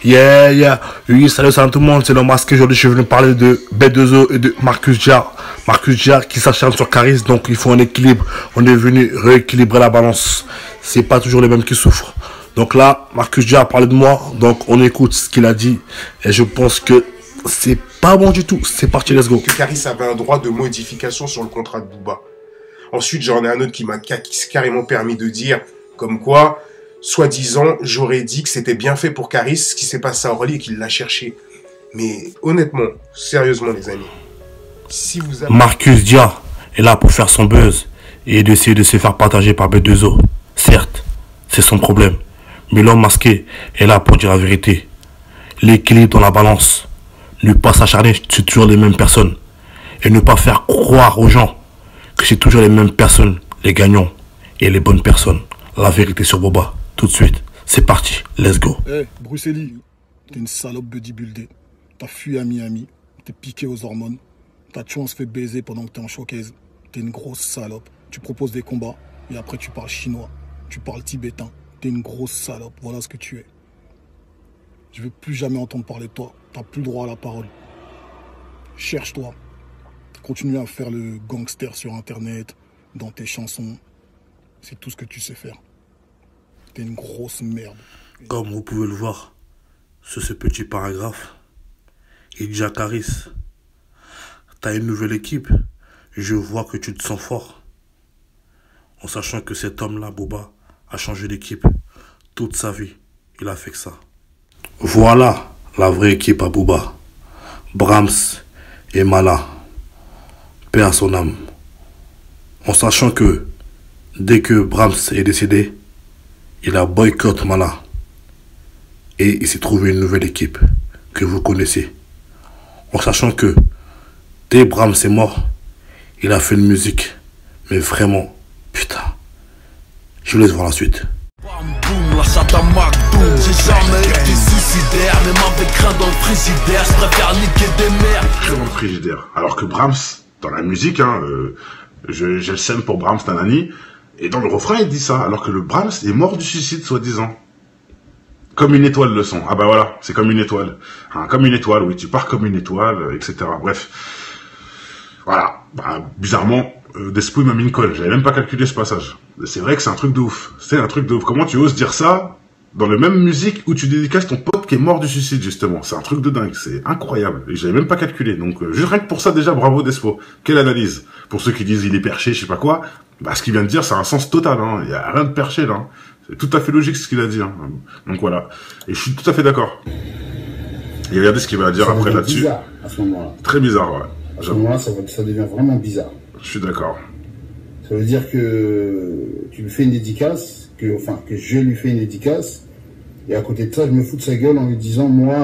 Yeah, yeah. Oui, salut à tout le monde, c'est le masque. Aujourd'hui, je suis venu parler de B2O et de Marcus Jar. Marcus Jar qui s'acharne sur Caris, donc il faut un équilibre. On est venu rééquilibrer la balance. C'est pas toujours les mêmes qui souffrent. Donc là, Marcus Jar a parlé de moi, donc on écoute ce qu'il a dit. Et je pense que c'est pas bon du tout. C'est parti, let's go. Que Caris avait un droit de modification sur le contrat de Booba. Ensuite, j'en ai un autre qui m'a carrément permis de dire, comme quoi, soi-disant, j'aurais dit que c'était bien fait pour Caris, ce qui s'est passé à Orly et qu'il l'a cherché. Mais honnêtement, sérieusement les amis, si vous avez... Marcus Jar est là pour faire son buzz et d'essayer de se faire partager par B2O. Certes, c'est son problème. Mais l'homme masqué est là pour dire la vérité. L'équilibre dans la balance. Ne pas s'acharner sur toujours les mêmes personnes. Et ne pas faire croire aux gens que c'est toujours les mêmes personnes, les gagnants et les bonnes personnes. La vérité sur Boba, tout de suite. C'est parti, let's go. Hey, Bruxelli, t'es une salope bodybuildée. T'as fui à Miami, t'es piqué aux hormones. Ta chance se fait baiser pendant que t'es en showcase. T'es une grosse salope. Tu proposes des combats et après tu parles chinois. Tu parles tibétain. T'es une grosse salope. Voilà ce que tu es. Je veux plus jamais entendre parler de toi. T'as plus droit à la parole. Cherche-toi. Continue à faire le gangster sur Internet, dans tes chansons. C'est tout ce que tu sais faire. T'es une grosse merde. Comme vous pouvez le voir sur ce petit paragraphe, il dit à Caris, t'as une nouvelle équipe, je vois que tu te sens fort. En sachant que cet homme-là, Boba, a changé d'équipe. Toute sa vie, il a fait que ça. Voilà la vraie équipe à Boba. Brahms et Mala. Paix à son âme. En sachant que dès que Brahms est décédé, il a boycotté Mala. Et il s'est trouvé une nouvelle équipe que vous connaissez. En sachant que dès Brahms est mort, il a fait une musique. Mais vraiment, putain. Je vous laisse voir la suite. La chatte à McDo. J'ai jamais été suicidaire, même avec rien dans le frigidaire, je préfère niquer des merdes. Dans le frigidaire. Alors que Brahms, dans la musique, hein, j'ai le seum pour Brahms Tanani, et dans le refrain il dit ça, alors que le Brahms est mort du suicide, soi-disant. Comme une étoile le son. Ah bah voilà, c'est comme une étoile. Hein, comme une étoile, oui, tu pars comme une étoile, etc. Bref. Voilà. Bah, bizarrement, Despo m'a mis une colle. J'avais même pas calculé ce passage. C'est vrai que c'est un truc de ouf. C'est un truc de ouf. Comment tu oses dire ça dans la même musique où tu dédicaces ton pote qui est mort du suicide, justement. C'est un truc de dingue. C'est incroyable. Et j'avais même pas calculé. Donc, juste rien que pour ça, déjà, bravo Despo. Quelle analyse. Pour ceux qui disent il est perché, je sais pas quoi. Bah, ce qu'il vient de dire, c'est un sens total, hein. Il y a rien de perché, là. C'est tout à fait logique ce qu'il a dit, hein. Donc voilà. Et je suis tout à fait d'accord. Et regardez ce qu'il va dire ça après là-dessus. Bizarre à ce moment-là. Très bizarre, ouais. À ce moment-là, ça devient vraiment bizarre. Je suis d'accord. Ça veut dire que tu lui fais une dédicace, que je lui fais une dédicace, et à côté de ça, je me fous de sa gueule en lui disant, moi,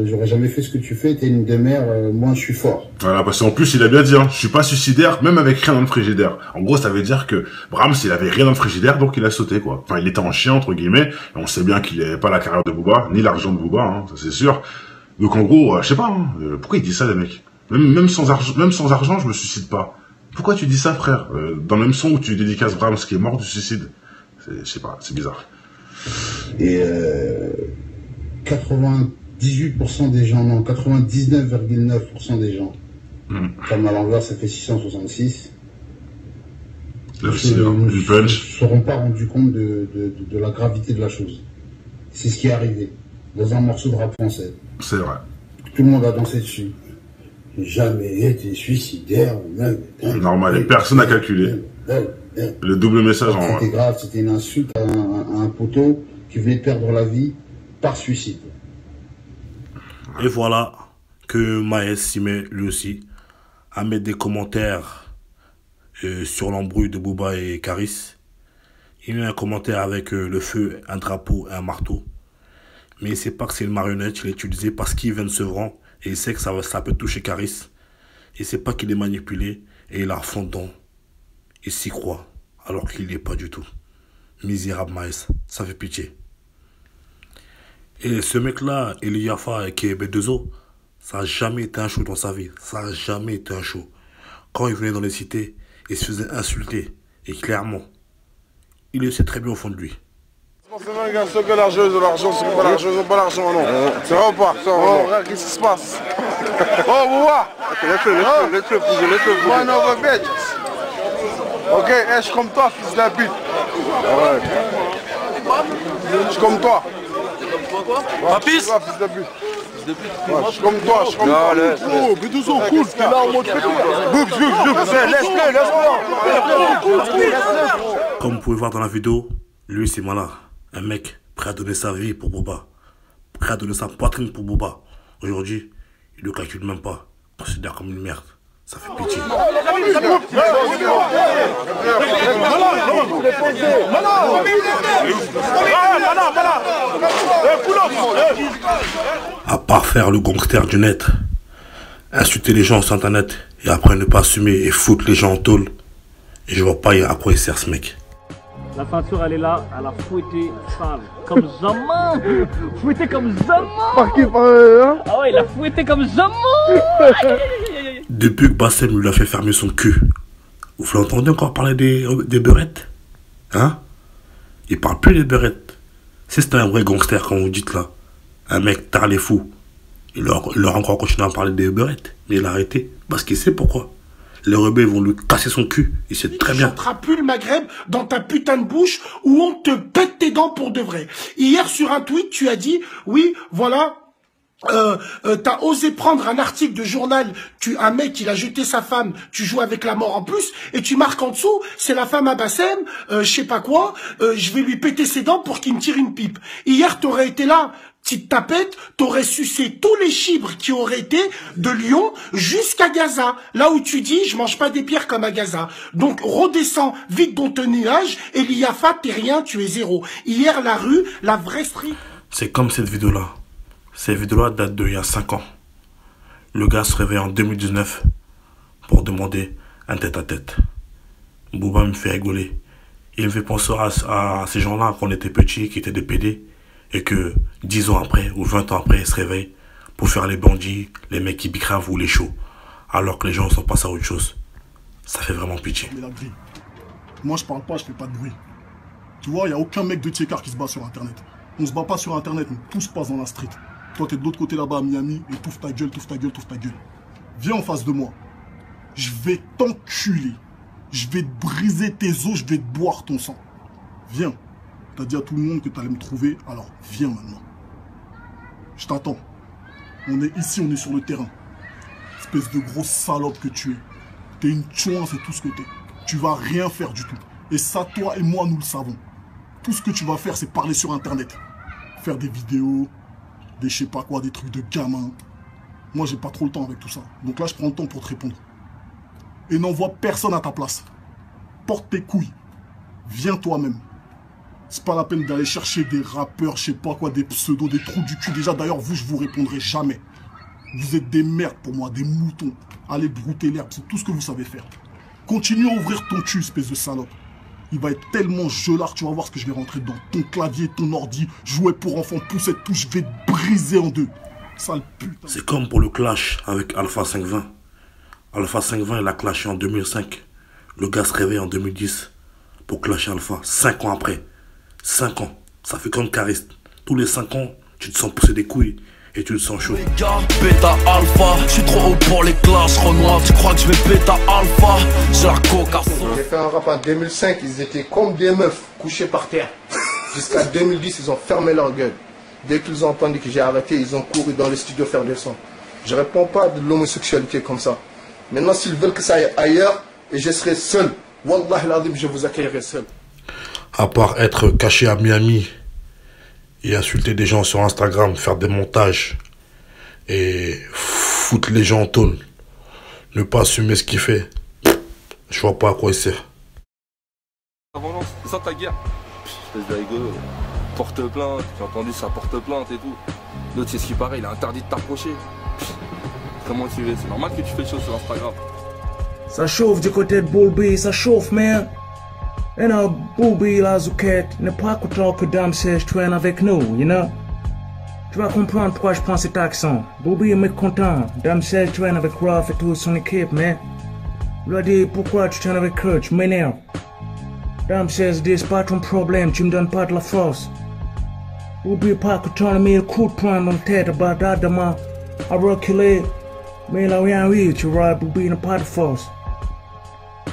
j'aurais jamais fait ce que tu fais, t'es une demeure, moi, je suis fort. Voilà, parce qu'en plus, il a bien dit, hein, je suis pas suicidaire, même avec rien dans le frigidaire. En gros, ça veut dire que Brahms, il avait rien dans le frigidaire, donc il a sauté, quoi. Enfin, il était en chien, entre guillemets, et on sait bien qu'il n'avait pas la carrière de Booba, ni l'argent de Booba, hein, ça c'est sûr. Donc en gros, je sais pas, hein, pourquoi il dit ça, les mecs? Même sans argent, je me suicide pas. Pourquoi tu dis ça, frère? Dans le même son où tu dédicaces Brahms qui est mort du suicide. Je sais pas, c'est bizarre. Et 98% des gens, non, 99,9% des gens, comme à l'envers, ça fait 666. Là aussi, du punch. Ne se seront pas rendus compte de la gravité de la chose. C'est ce qui est arrivé dans un morceau de rap français. C'est vrai. Tout le monde a dansé dessus. J'ai jamais été suicidaire. Normal, et personne n'a calculé. Le double message en... C'était grave, c'était une insulte à un poteau qui venait de perdre la vie par suicide. Et voilà que Maes s'y met lui aussi à mettre des commentaires sur l'embrouille de Booba et Caris. Il met un commentaire avec le feu, un drapeau et un marteau. Mais il ne sait pas que c'est une marionnette, il l'a utilisé parce qu'il vient de Sevran et il sait que ça peut toucher Caris. Il ne sait pas qu'il est manipulé et il a fond dedans. Il s'y croit alors qu'il n'y est pas du tout. Misérable Maes, ça fait pitié. Et ce mec-là, Eliafa, qui est B2O, ça n'a jamais été un show dans sa vie. Ça n'a jamais été un show. Quand il venait dans les cités, il se faisait insulter. Et clairement, il le sait très bien au fond de lui. C'est un seul que l'argent, c'est pas l'argent, c'est pas l'argent, non. C'est vrai ou pas? Oh, regarde, qu'est-ce qui se passe? Oh, Bouba! Laisse-le bouger. One over bitch. Ok, je suis comme toi, fils de pute. Ouais. Je suis comme toi. Quoi? Papis? Fils de pute. Ouais, je suis comme toi, Oh, mais tous sont cool, t'es là en mode laisse-le. Comme vous pouvez voir dans la vidéo, lui c'est malin. Un mec prêt à donner sa vie pour Booba. Prêt à donner sa poitrine pour Booba. Aujourd'hui, il ne calcule même pas. Il considère comme une merde. Ça fait pitié. À part faire le gangster du net, insulter les gens sur internet et après ne pas assumer et foutre les gens en tôle, et je vois pas à quoi il sert ce mec. La ceinture elle est là, elle a fouetté sale. Comme jamais. Fouetté comme jamais. Par qui? Hein? Ah ouais, il a fouetté comme jamais. Depuis que Bassem lui a fait fermer son cul, vous l'entendez encore parler des beurettes? Hein? Il parle plus des beurettes. C'est un vrai gangster, comme vous dites là. Un mec tard les fous. Il leur a encore continué à parler des beurettes. Mais il a arrêté. Parce qu'il sait pourquoi. Les rebelles vont lui casser son cul. Il sait très bien. Tu chanteras plus le Maghreb dans ta putain de bouche où on te pète tes dents pour de vrai. Hier sur un tweet, tu as dit, oui, voilà, t'as osé prendre un article de journal, un mec, il a jeté sa femme, tu joues avec la mort en plus, et tu marques en dessous, c'est la femme à Bassem, je sais pas quoi, je vais lui péter ses dents pour qu'il me tire une pipe. Hier, t'aurais été là, petite tapette, t'aurais sucé tous les chibres qui auraient été de Lyon jusqu'à Gaza. Là où tu dis, je mange pas des pierres comme à Gaza. Donc, redescends vite dans ton nuage, et l'IAFA, t'es rien, tu es zéro. Hier, la rue, la vraie street. C'est comme cette vidéo-là. Cette vidéo-là date d'il y a 5 ans. Le gars se réveille en 2019 pour demander un tête-à-tête. Booba me fait rigoler. Il me fait penser à ces gens-là quand on était petits, qui étaient des PD, et que 10 ans après ou 20 ans après, ils se réveillent pour faire les bandits, les mecs qui bicravent ou les chauds, alors que les gens sont passés à autre chose. Ça fait vraiment pitié. Mais la grille. Moi je parle pas, je fais pas de bruit. Tu vois, il n'y a aucun mec de Tiekar qui se bat sur internet. On se bat pas sur internet, mais tout se passe dans la street. Toi t'es de l'autre côté là-bas à Miami et touffe ta gueule. Viens en face de moi. Je vais t'enculer. Je vais te briser tes os, je vais te boire ton sang. Viens. T'as dit à tout le monde que t'allais me trouver, alors viens maintenant. Je t'attends. On est ici, on est sur le terrain. Espèce de grosse salope que tu es. T'es une chouin, c'est tout ce que t'es. Tu vas rien faire du tout. Et ça, toi et moi, nous le savons. Tout ce que tu vas faire, c'est parler sur internet. Faire des vidéos, des je sais pas quoi, des trucs de gamins. Moi, j'ai pas trop le temps avec tout ça. Donc là, je prends le temps pour te répondre. Et n'envoie personne à ta place. Porte tes couilles. Viens toi-même. C'est pas la peine d'aller chercher des rappeurs, je sais pas quoi, des pseudos, des trous du cul. Déjà, d'ailleurs, vous, je vous répondrai jamais. Vous êtes des merdes pour moi, des moutons. Allez brouter l'herbe, c'est tout ce que vous savez faire. Continue à ouvrir ton cul, espèce de salope. Il va être tellement gelard, tu vas voir ce que je vais rentrer dans ton clavier, ton ordi, jouer pour enfants, poussette, tout, je vais te briser en deux. Sale putain. C'est comme pour le clash avec Alpha 520. Alpha 520, il a clashé en 2005. Le gars se réveille en 2010 pour clasher Alpha, 5 ans après. 5 ans, ça fait comme Caris. Tous les 5 ans, tu te sens pousser des couilles et tu te sens chaud. Les gars, bêta alpha, je suis trop haut pour les classes, Renoir, tu crois que je vais bêta alpha, j'ai la coca. J'ai fait un rap en 2005, ils étaient comme des meufs, couchés par terre. Jusqu'à 2010, ils ont fermé leur gueule. Dès qu'ils ont entendu que j'ai arrêté, ils ont couru dans le studio faire des sons. Je réponds pas de l'homosexualité comme ça. Maintenant, s'ils veulent que ça aille ailleurs, et je serai seul, Wallah l'azim, je vous accueillerai seul. À part être caché à Miami et insulter des gens sur Instagram, faire des montages et foutre les gens en tôle, ne pas assumer ce qu'il fait, je vois pas à quoi il sert. C'est ça ta guerre. Espèce de rigolo. Porte plainte, j'ai entendu ça porte plainte et tout. L'autre c'est ce qui paraît, il a interdit de t'approcher. Comment tu veux? C'est normal que tu fais des choses sur Instagram. Ça chauffe du côté de Bulbi, ça chauffe, man. You know, Bulbi, la Zouquette, n'est pas content que Dame Sèche traîne avec nous, you know. Tu vas comprendre pourquoi je prends cet accent. Bulbi est mécontent. Dame Sèche traîne avec Ruff et toute son équipe, man. Il lui a dit, pourquoi tu traînes avec eux, tu m'énerves. Dame Sèche dit, c'est pas ton problème, tu me donnes pas de la force. Boubi pas que tu as mis le coup de poing dans la tête, bah demain, à reculer, mais il a rien eu, tu vois, Boubi n'a pas de force.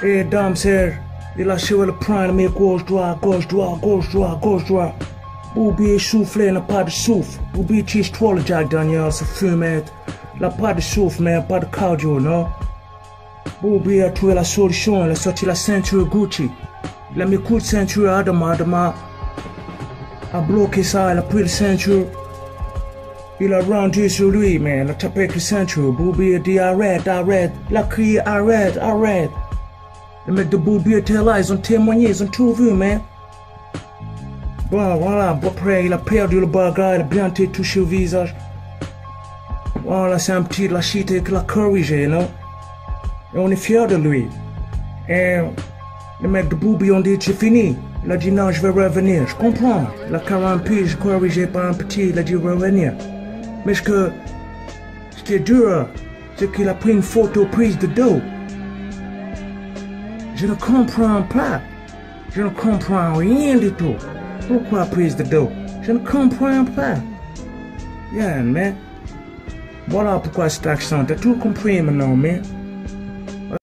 Et dame sœur, il a suivi le poing, mais gauche, droit, gauche, droit, gauche, droit, gauche, droit. Boubi est soufflé, n'a pas de souffle. Boubi tige toi le Jack Daniel, se fume, n'a pas de souffle, mais pas de cardio, non? Boubi a trouvé la solution, il a sorti la ceinture Gucci. Il a mis coup de ceinture à Adama a bloqué ça, il a pris la ceinture. Il a rendu sur lui, man, il a tapé avec la ceinture. Boubi a dit arrête, arrête. Il a crié arrête, arrête. Les mecs de Boubi étaient là, ils ont témoigné, ils ont tout vu, man. Bon, voilà, après, il a perdu le bagarre, il a bien été touché au visage. Voilà, c'est un petit lâcheté qu'il a corrigé, non? Et on est fiers de lui. Et les mecs de Boubi ont dit c'est fini. Il a dit non, je vais revenir. Je comprends. Il a 40 piges corrigé par un petit, il a dit revenir. Mais ce qui est dur, c'est qu'il a pris une photo prise de dos. Je ne comprends pas. Je ne comprends rien du tout. Pourquoi prise de dos? Je ne comprends pas. Yeah, man. Voilà pourquoi cet accent. T'as tout compris maintenant, man.